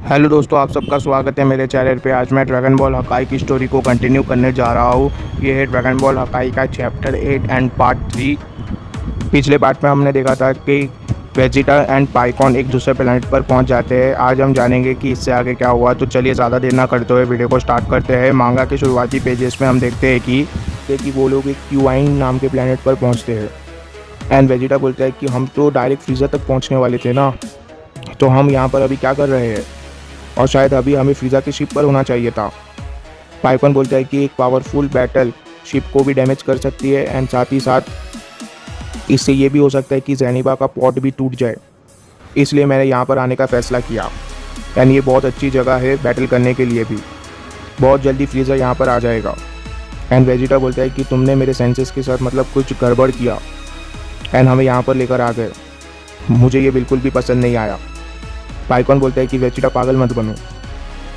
Hello दोस्तों, आप सबका स्वागत है मेरे चैनल पे। आज मैं ड्रैगन बॉल हकाई की स्टोरी को कंटिन्यू करने जा रहा हूँ। ये है ड्रैगन बॉल हकाई का चैप्टर 8 एंड पार्ट 3। पिछले पार्ट में हमने देखा था कि वेजिटा एंड पाइकॉन एक दूसरे प्लैनेट पर पहुंच जाते हैं। आज हम जानेंगे कि इससे आगे क्या हुआ। तो चलिए ज़्यादा देर ना करते हुए वीडियो को स्टार्ट करते हैं। मांगा के शुरुआती पेजेस में हम देखते हैं कि वो लोग एक क्यूआइन नाम के प्लैनेट पर पहुँचते हैं। एंड वेजिटा बोलता है कि हम तो डायरेक्ट फ्रीज़र तक पहुँचने वाले थे ना, तो हम यहाँ पर अभी क्या कर रहे हैं, और शायद अभी हमें फ्रीज़ा की शिप पर होना चाहिए था। पाइकॉन बोलता है कि एक पावरफुल बैटल शिप को भी डैमेज कर सकती है एंड साथ ही साथ इससे ये भी हो सकता है कि जेनिबा का पॉट भी टूट जाए। इसलिए मैंने यहाँ पर आने का फ़ैसला किया। एंड ये बहुत अच्छी जगह है बैटल करने के लिए भी। बहुत जल्दी फ्रीज़र यहाँ पर आ जाएगा। एंड वेजिटा बोलता है कि तुमने मेरे सेंसेस के साथ मतलब कुछ गड़बड़ किया एंड हमें यहाँ पर लेकर आ गए। मुझे ये बिल्कुल भी पसंद नहीं आया। पाइकॉन बोलता है कि वेजिटा पागल मत बनो।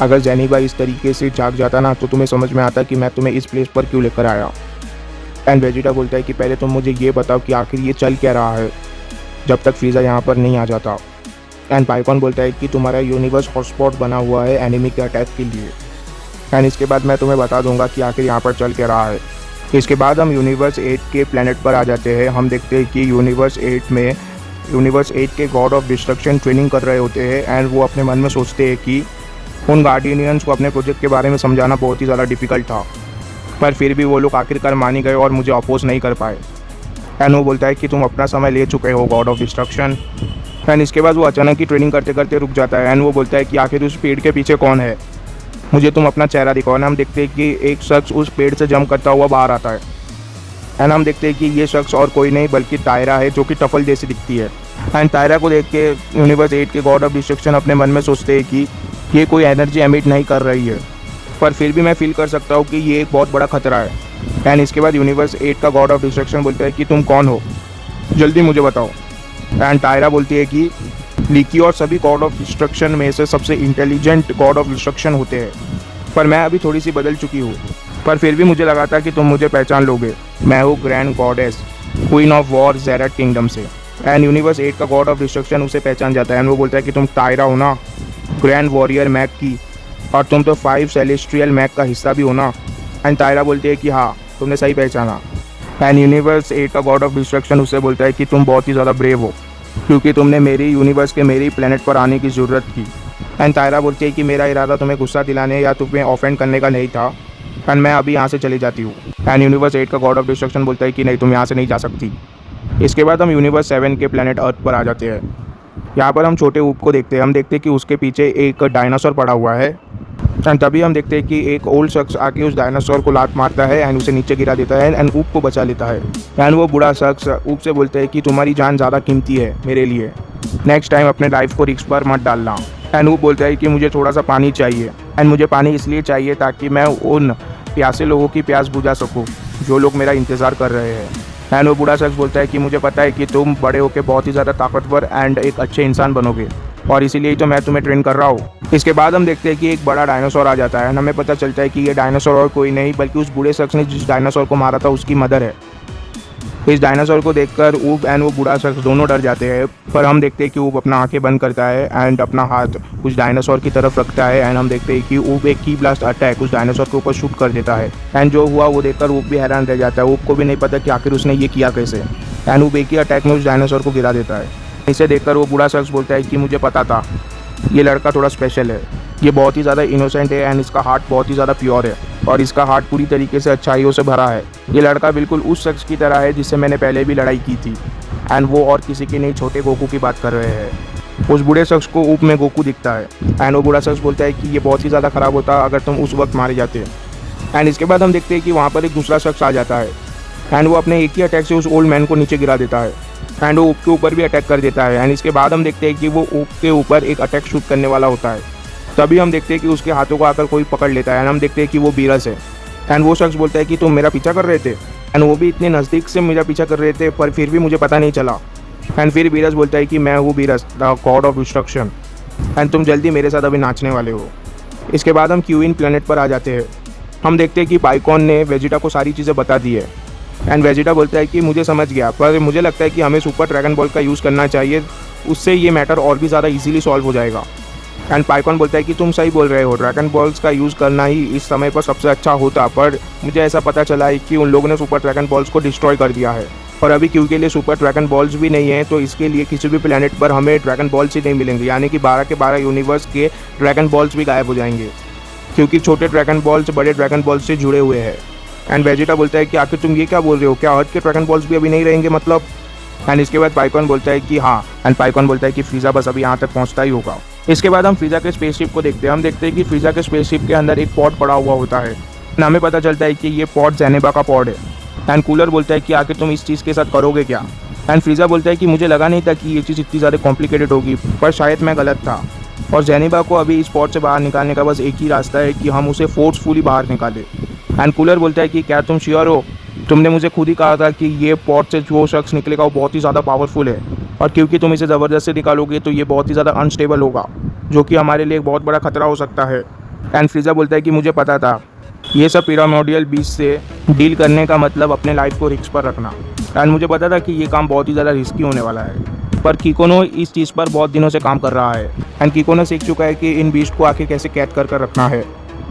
अगर जेनिबा इस तरीके से जाग जाता ना तो तुम्हें समझ में आता कि मैं तुम्हें इस प्लेस पर क्यों लेकर आया। एंड वेजिटा बोलता है कि पहले तुम मुझे ये बताओ कि आखिर ये चल क्या रहा है जब तक फ्रीज़ा यहाँ पर नहीं आ जाता। एंड पाइकॉन बोलता है कि तुम्हारा यूनिवर्स हॉटस्पॉट बना हुआ है एनिमी के अटैक के लिए। एंड इसके बाद मैं तुम्हें बता दूंगा कि आखिर यहाँ पर चल क्या रहा है। इसके बाद हम यूनिवर्स 8 के प्लैनेट पर आ जाते हैं। हम देखते हैं कि यूनिवर्स 8 के गॉड ऑफ डिस्ट्रक्शन ट्रेनिंग कर रहे होते हैं। एंड वो अपने मन में सोचते हैं कि उन गार्डियंस को अपने प्रोजेक्ट के बारे में समझाना बहुत ही ज़्यादा डिफ़िकल्ट था, पर फिर भी वो लोग आखिरकार मान ही गए और मुझे अपोज नहीं कर पाए। एंड वो बोलता है कि तुम अपना समय ले चुके हो गॉड ऑफ डिस्ट्रक्शन। एंड इसके बाद वो अचानक ही ट्रेनिंग करते करते रुक जाता है। एंड वो बोलता है कि आखिर उस पेड़ के पीछे कौन है, मुझे तुम अपना चेहरा दिखाओ। एंड हम देखते हैं कि एक शख्स उस पेड़ से जंप करता हुआ बाहर आता है। एंड हम देखते हैं कि ये शख्स और कोई नहीं बल्कि तायरा है, जो कि टफल जैसी दिखती है। एंड तायरा को देख के यूनिवर्स 8 के गॉड ऑफ डिस्ट्रक्शन अपने मन में सोचते हैं कि ये कोई एनर्जी एमिट नहीं कर रही है, पर फिर भी मैं फील कर सकता हूँ कि ये एक बहुत बड़ा खतरा है। एंड इसके बाद यूनिवर्स 8 का गॉड ऑफ डिस्ट्रक्शन बोलता है कि तुम कौन हो, जल्दी मुझे बताओ। एंड तायरा बोलती है कि लीकी और सभी गॉड ऑफ डिस्ट्रक्शन में से सबसे इंटेलिजेंट गॉड ऑफ डिस्ट्रक्शन होते हैं, पर मैं अभी थोड़ी सी बदल चुकी हूँ, पर फिर भी मुझे लगा था कि तुम मुझे पहचान लोगे। मैं हूँ grand goddess, queen of war Zeret kingdom से। एंड यूनिवर्स 8 का गॉड ऑफ डिस्ट्रक्शन उसे पहचान जाता है। एंड वो बोलता है कि तुम तायरा हो ना, ग्रैंड वॉरियर मैक की, और तुम तो 5 सेलेस्ट्रियल मैक का हिस्सा भी हो ना। एंड तायरा बोलती है कि हाँ, तुमने सही पहचाना। एंड यूनिवर्स 8 का गॉड ऑफ डिस्ट्रक्शन उससे बोलता है कि तुम बहुत ही ज़्यादा ब्रेव हो, क्योंकि तुमने मेरी यूनिवर्स के मेरी प्लेनेट पर आने की ज़रूरत की। एंड तायरा बोलती है कि मेरा इरादा तुम्हें गुस्सा दिलाने या तुम्हें ऑफेंड करने का नहीं था, एंड मैं अभी यहाँ से चली जाती हूँ। एंड यूनिवर्स 8 का गॉड ऑफ डिस्ट्रक्शन बोलता है कि नहीं, तुम यहाँ से नहीं जा सकती। इसके बाद हम यूनिवर्स 7 के प्लैनेट अर्थ पर आ जाते हैं। यहाँ पर हम छोटे ऊप को देखते हैं। हम देखते हैं कि उसके पीछे एक डायनासोर पड़ा हुआ है। एंड तभी हम देखते हैं कि एक ओल्ड शख्स आके उस डायनासोर को लात मारता है एंड उसे नीचे गिरा देता है एंड ऊप को बचा लेता है। एंड वो बूढ़ा शख्स ऊप से बोलता है कि तुम्हारी जान ज़्यादा कीमती है मेरे लिए, नेक्स्ट टाइम अपने लाइफ को रिस्क पर मत डालना। एंड ऊप बोलता है कि मुझे थोड़ा सा पानी चाहिए। एंड मुझे पानी इसलिए चाहिए ताकि मैं उन प्यासे लोगों की प्यास बुझा सकूं जो लोग मेरा इंतज़ार कर रहे हैं। एंड वो बूढ़ा शख्स बोलता है कि मुझे पता है कि तुम बड़े होकर बहुत ही ज़्यादा ताकतवर एंड एक अच्छे इंसान बनोगे, और इसीलिए तो मैं तुम्हें ट्रेन कर रहा हूँ। इसके बाद हम देखते हैं कि एक बड़ा डायनासोर आ जाता है एंड हमें पता चलता है कि ये डायनासोर और कोई नहीं बल्कि उस बूढ़े शख्स ने जिस डायनासोर को मारा था उसकी मदर है। इस डायनासोर को देखकर ऊप एंड वो बूढ़ा शख्स दोनों डर जाते हैं, पर हम देखते हैं कि ऊप अपना आंखें बंद करता है एंड अपना हाथ उस डायनासोर की तरफ रखता है। एंड हम देखते हैं कि ऊप एक की ब्लास्ट अटैक उस डायनासोर के ऊपर शूट कर देता है। एंड जो हुआ वो देखकर ऊप भी हैरान रह जाता है। ऊप को भी नहीं पता कि आखिर उसने ये किया कैसे। एंड ऊप एक ही अटैक में उस डायनासोर को गिरा देता है। इसे देखकर वो बूढ़ा शख्स बोलता है कि मुझे पता था ये लड़का थोड़ा स्पेशल है, ये बहुत ही ज़्यादा इनोसेंट है एंड इसका हार्ट बहुत ही ज़्यादा प्योर है और इसका हार्ट पूरी तरीके से अच्छाइयों से भरा है। ये लड़का बिल्कुल उस शख्स की तरह है जिससे मैंने पहले भी लड़ाई की थी। एंड वो और किसी की नहीं, छोटे गोकू की बात कर रहे हैं। उस बूढ़े शख्स को ऊप में गोकू दिखता है। एंड वो बूढ़ा शख्स बोलता है कि ये बहुत ही ज़्यादा ख़राब होता अगर तुम उस वक्त मारे जाते। एंड इसके बाद हम देखते हैं कि वहाँ पर एक दूसरा शख्स आ जाता है एंड वो अपने एक ही अटैक से उस ओल्ड मैन को नीचे गिरा देता है एंड वो ऊप के ऊपर भी अटैक कर देता है। एंड इसके बाद हम देखते हैं कि वो ऊप के ऊपर एक अटैक शूट करने वाला होता है। तभी हम देखते हैं कि उसके हाथों को आकर कोई पकड़ लेता है एंड हम देखते हैं कि वो बीरस है। एंड वो शख्स बोलता है कि तुम मेरा पीछा कर रहे थे। एंड वो भी इतने नज़दीक से मेरा पीछा कर रहे थे पर फिर भी मुझे पता नहीं चला। एंड फिर बीरस बोलता है कि मैं हूँ Beerus, the God of destruction, and तुम जल्दी मेरे साथ अभी नाचने वाले हो। इसके बाद हम क्यूइन प्लेनेट पर आ जाते हैं। हम देखते हैं कि पाइकॉन ने वेजिटा को सारी चीज़ें बता दी है एंड वेजिटा बोलता है कि मुझे समझ गया, पर मुझे लगता है कि हमें सुपर ड्रैगन बॉल का यूज़ करना चाहिए, उससे ये मैटर और भी ज़्यादा इजीली सॉल्व हो जाएगा। एंड पाइकॉन बोलता है कि तुम सही बोल रहे हो, ड्रैगन बॉल्स का यूज़ करना ही इस समय पर सबसे अच्छा होता, पर मुझे ऐसा पता चला है कि उन लोगों ने सुपर ड्रैगन बॉल्स को डिस्ट्रॉय कर दिया है और अभी क्यू के लिए सुपर ड्रैगन बॉल्स भी नहीं है, तो इसके लिए किसी भी प्लेनेट पर हमें ड्रैगन बॉल्स ही नहीं मिलेंगे, यानी कि 12 के 12 यूनिवर्स के ड्रैगन बॉल्स भी गायब हो जाएंगे क्योंकि छोटे ड्रैगन बॉल्स बड़े ड्रैगन बॉल्स से जुड़े हुए हैं। एंड वेजिटा बोलता है कि आखिर तुम ये क्या बोल रहे हो, क्या अर्थ के ड्रैगन बॉल्स भी अभी नहीं रहेंगे मतलब। एंड इसके बाद पाइकॉन बोलता है कि हाँ, एंड पाइकॉन बोलता है कि फ्रीज़ा बस अभी यहाँ तक पहुँचता ही होगा। इसके बाद हम फ्रीज़ा के स्पेसशिप को देखते हैं। हम देखते हैं कि फ्रीज़ा के स्पेसशिप के अंदर एक पॉड पड़ा हुआ होता है। हमें पता चलता है कि ये पॉड जेनेबा का पॉड है। एंड कूलर बोलता है कि आखिर तुम इस चीज़ के साथ करोगे क्या। एंड फ्रीज़ा बोलता है कि मुझे लगा नहीं था कि ये चीज़ इतनी ज़्यादा कॉम्प्लिकेटेड होगी, पर शायद मैं गलत था और जेनेबा को अभी इस पॉड से बाहर निकालने का बस एक ही रास्ता है कि हम उसे फोर्सफुली बाहर निकालें। एंड कूलर बोलता है कि क्या तुम श्योर हो, तुमने मुझे खुद ही कहा था कि ये पॉड से जो शख्स निकलेगा वो बहुत ही ज़्यादा पावरफुल है और क्योंकि तुम इसे ज़बरदस्ती निकालोगे तो ये बहुत ही ज़्यादा अनस्टेबल होगा, जो कि हमारे लिए एक बहुत बड़ा खतरा हो सकता है। एंड फ्रीज़ा बोलता है कि मुझे पता था, ये सब पिरामिडल बीस्ट से डील करने का मतलब अपने लाइफ को रिस्क पर रखना। एंड मुझे पता था कि ये काम बहुत ही ज़्यादा रिस्की होने वाला है, पर किकोनो इस चीज़ पर बहुत दिनों से काम कर रहा है। एंड किकोनो सीख चुका है कि इन बीस्ट को आखिर कैसे कैद कर रखना है।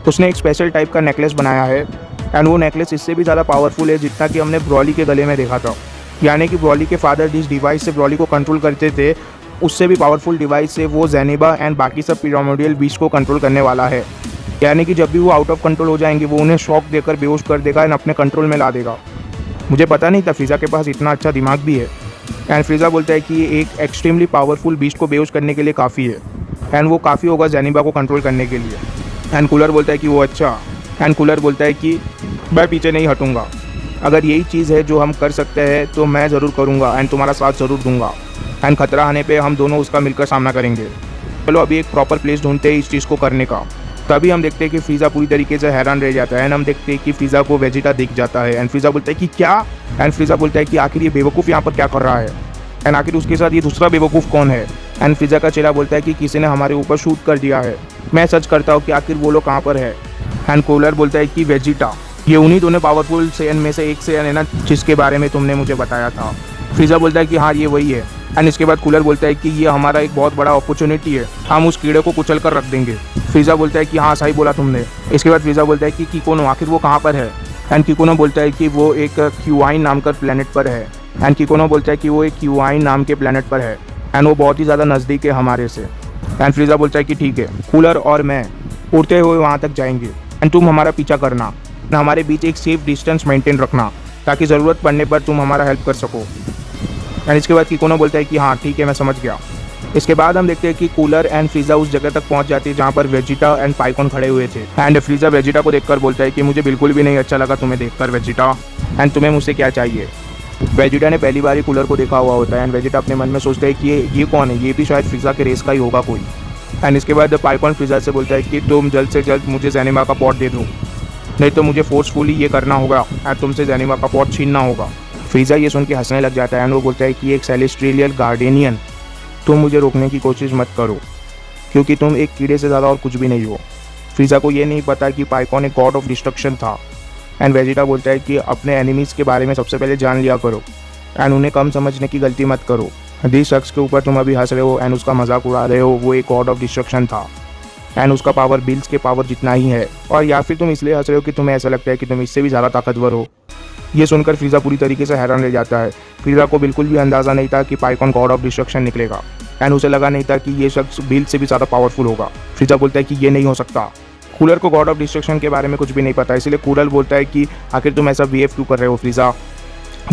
उसने एक स्पेशल टाइप का नेकलेस बनाया है एंड वो नेकलेस इससे भी ज़्यादा पावरफुल है जितना कि हमने ब्रॉली के गले में देखा था, यानी कि ब्रॉली के फादर जिस डिवाइस से ब्रॉली को कंट्रोल करते थे उससे भी पावरफुल डिवाइस से वो जेनेबा एंड बाकी सब पिरामिडल बीस्ट को कंट्रोल करने वाला है, यानी कि जब भी वो आउट ऑफ कंट्रोल हो जाएंगे वो उन्हें शॉक देकर बेहोश कर देगा एंड अपने कंट्रोल में ला देगा। मुझे पता नहीं था फ्रीज़ा के पास इतना अच्छा दिमाग भी है। एंड फ्रीज़ा बोलता है कि एक एक्सट्रीमली पावरफुल बीस्ट को बेहोश करने के लिए काफ़ी है एंड वो काफ़ी होगा जेनेबा को कंट्रोल करने के लिए। एंड कूलर बोलता है कि वो अच्छा। एंड कूलर बोलता है कि मैं पीछे नहीं हटूंगा, अगर यही चीज़ है जो हम कर सकते हैं तो मैं ज़रूर करूंगा एंड तुम्हारा साथ ज़रूर दूंगा एंड खतरा आने पे हम दोनों उसका मिलकर सामना करेंगे। चलो अभी एक प्रॉपर प्लेस ढूंढते हैं इस चीज़ को करने का। तभी हम देखते हैं कि फ्रीज़ा पूरी तरीके से हैरान रह जाता है एंड हम देखते हैं कि फ्रीज़ा को वेजिटा दिख जाता है एंड फ्रीज़ा बोलता है कि क्या। एंड फ्रीज़ा बोलता है कि आखिर ये बेवकूफ़ यहाँ पर क्या कर रहा है एंड आखिर उसके साथ ये दूसरा बेवकूफ़ कौन है। एंड फ्रीज़ा का चेहरा बोलता है कि किसी ने हमारे ऊपर शूट कर दिया है, मैं सर्च करता हूँ कि आखिर वो लोग कहाँ पर है। एंड कूलर बोलता है कि वेजिटा, ये उन्हीं दोनों पावरफुल सेन में से एक सेन है ना जिसके बारे में तुमने मुझे बताया था। फ्रीज़ा बोलता है कि हाँ ये वही है। एंड इसके बाद कूलर बोलता है कि ये हमारा एक बहुत बड़ा अपॉर्चुनिटी है, हम उस कीड़े को कुचल कर रख देंगे। फ्रीज़ा बोलता है कि हाँ सही बोला तुमने। इसके बाद फ्रीज़ा बोलता है कि किकोनो आखिर वो कहाँ पर है। एंड किकोनो बोलता है कि वो एक क्यूआइन नाम का प्लेनेट पर है। एंड किकोनो बोलता है कि वो एक क्यूआइन नाम के प्लेनेट पर है एंड वो बहुत ही ज़्यादा नज़दीक है हमारे से। एंड फ्रीज़ा बोलता है कि ठीक है, कूलर और मैं उड़ते हुए वहाँ तक जाएंगे एंड तुम हमारा पीछा करना, हमारे बीच एक सेफ डिस्टेंस मेंटेन रखना ताकि ज़रूरत पड़ने पर तुम हमारा हेल्प कर सको। एंड इसके बाद किकोनो बोलता है कि हाँ ठीक है मैं समझ गया। इसके बाद हम देखते हैं कि कूलर एंड फ्रीज़ा उस जगह तक पहुंच जाती है जहाँ पर वेजिटा एंड पाइकॉन खड़े हुए थे। एंड फ्रीज़ा वेजिटा को देखकर बोलता है कि मुझे बिल्कुल भी नहीं अच्छा लगा तुम्हें देखकर वेजिटा, एंड तुम्हें मुझसे क्या चाहिए। वेजिटा ने पहली बार ही कूलर को देखा हुआ होता है एंड वेजिटा अपने मन में सोचता है कि ये कौन है, ये भी शायद फ्रीज़ा के रेस का ही होगा कोई। एंड इसके बाद पाइकॉन फ्रीज़ा से बोलता है कि तुम जल्द से जल्द मुझे जेनेबा का पॉट दे दो, नहीं तो मुझे फोर्सफुली ये करना होगा एंड तुमसे जेनेबा का पॉट छीनना होगा। फ्रीज़ा ये सुन के हंसने लग जाता है एंड वो बोलता है कि एक सेलेस्ट्रियल गार्डियन, तुम मुझे रोकने की कोशिश मत करो क्योंकि तुम एक कीड़े से ज़्यादा और कुछ भी नहीं हो। फ्रीज़ा को ये नहीं पता कि पाइकॉन एक गॉड ऑफ डिस्ट्रक्शन था। एंड वेजिटा बोलता है कि अपने एनिमीज़ के बारे में सबसे पहले जान लिया करो एंड उन्हें कम समझने की गलती मत करो। जिस शख्स के ऊपर तुम अभी हंस रहे हो एंड उसका मजाक उड़ा रहे हो वो एक गॉड ऑफ डिस्ट्रक्शन था एंड उसका पावर बिल्स के पावर जितना ही है, और या फिर तुम इसलिए हंस रहे हो कि तुम्हें ऐसा लगता है कि तुम इससे भी ज़्यादा ताकतवर हो। ये सुनकर फ्रीज़ा पूरी तरीके से हैरान रह जाता है। फ्रीज़ा को बिल्कुल भी अंदाज़ा नहीं था कि पाइकॉन गॉड ऑफ डिस्ट्रक्शन निकलेगा एंड उसे लगा नहीं था कि ये शख्स बिल से भी ज़्यादा पावरफुल होगा। फ्रीज़ा बोलता है कि ये नहीं हो सकता। कूलर को गॉड ऑफ डिस्ट्रक्शन के बारे में कुछ भी नहीं पता, इसलिए कूलर बोलता है कि आखिर तुम ऐसा बिहेव क्यों कर रहे हो फ्रीज़ा,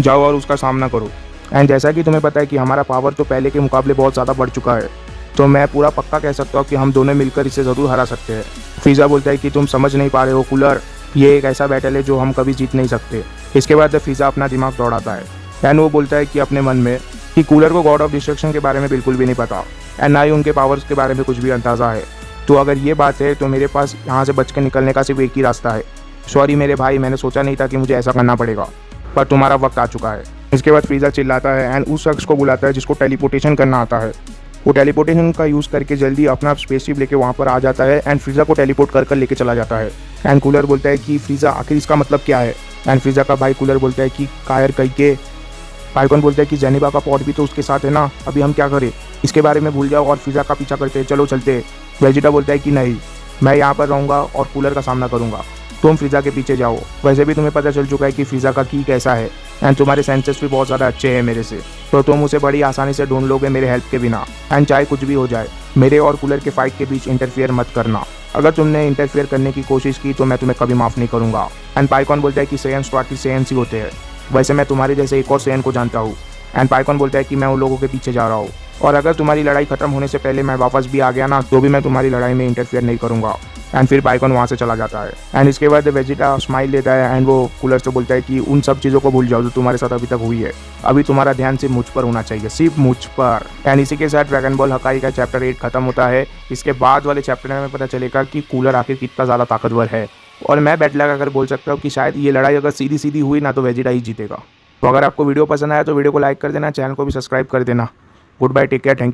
जाओ और उसका सामना करो। एंड जैसा कि तुम्हें पता है कि हमारा पावर तो पहले के मुकाबले बहुत ज़्यादा बढ़ चुका है, तो मैं पूरा पक्का कह सकता हूँ कि हम दोनों मिलकर इसे ज़रूर हरा सकते हैं। फ्रीज़ा बोलता है कि तुम समझ नहीं पा रहे हो कूलर, ये एक ऐसा बैटल है जो हम कभी जीत नहीं सकते। इसके बाद फ्रीज़ा अपना दिमाग दौड़ाता है एंड वो बोलता है कि अपने मन में कि कूलर को गॉड ऑफ डिस्ट्रक्शन के बारे में बिल्कुल भी नहीं पता एंड ना ही उनके पावर्स के बारे में कुछ भी अंदाज़ा है। तो अगर ये बात है तो मेरे पास यहाँ से बच कर निकलने का सिर्फ एक ही रास्ता है। सॉरी मेरे भाई, मैंने सोचा नहीं था कि मुझे ऐसा करना पड़ेगा, पर तुम्हारा वक्त आ चुका है। इसके बाद फ्रीज़ा चिल्लाता है एंड उस शख्स को बुलाता है जिसको टेलीपोर्टेशन करना आता है। वो टेलीपोर्टेशन का यूज़ करके जल्दी अपना स्पेसशिप लेके वहाँ पर आ जाता है एंड फ्रीज़ा को टेलीपोर्ट कर लेके चला जाता है। एंड कूलर बोलता है कि फ्रीज़ा आखिर इसका मतलब क्या है। एंड फ्रीज़ा का भाई कूलर बोलता है कि कायर कही के। पाइकॉन बोलता है कि जेनेबा का पॉट भी तो उसके साथ है ना, अभी हम क्या करें, इसके बारे में भूल जाओ और फ्रीज़ा का पीछा करते चलो चलते। वेजिटा बोलता है कि नहीं, मैं यहाँ पर रहूँगा और कूलर का सामना करूँगा, तुम फिज़ा के पीछे जाओ। वैसे भी तुम्हें पता चल चुका है कि फिज़ा का की कैसा है एंड तुम्हारे सेंसेस भी बहुत ज़्यादा अच्छे हैं मेरे से, तो तुम उसे बड़ी आसानी से ढूंढ लोगे मेरे हेल्प के बिना। एंड चाहे कुछ भी हो जाए, मेरे और कूलर के फाइट के बीच इंटरफियर मत करना। अगर तुमने इंटरफियर करने की कोशिश की तो मैं तुम्हें कभी माफ़ नहीं करूँगा। एंड पाइकॉन बोलता है कि सेयन्स तो आखिर सेयन्स ही होते हैं, वैसे मैं तुम्हारे जैसे एक और सेयन को जानता हूँ। एंड पाइकॉन बोलता है कि मैं उन लोगों के पीछे जा रहा हूँ, और अगर तुम्हारी लड़ाई खत्म होने से पहले मैं वापस भी आ गया ना, तो भी मैं तुम्हारी लड़ाई में इंटरफियर नहीं करूँगा। एंड फिर पाइकॉन वहाँ से चला जाता है। एंड इसके बाद वेजिटा स्माइल देता है एंड वो कूलर से बोलता है कि उन सब चीज़ों को भूल जाओ जो तुम्हारे साथ अभी तक हुई है, अभी तुम्हारा ध्यान सिर्फ मुझ पर होना चाहिए, सिर्फ मुझ पर। एंड इसी के साथ ड्रैगन बॉल हकाई का चैप्टर 8 खत्म होता है। इसके बाद वाले चैप्टर में पता चलेगा कि कूलर आखिर कितना ज़्यादा ताकतवर है, और मैं बैट लगा कर बोल सकता हूँ कि शायद ये लड़ाई अगर सीधी सीधी हुई ना तो वेजिटा ही जीतेगा। तो अगर आपको वीडियो पसंद आया तो वीडियो को लाइक कर देना, चैनल को भी सब्सक्राइब कर देना। Goodbye, take care, thank you.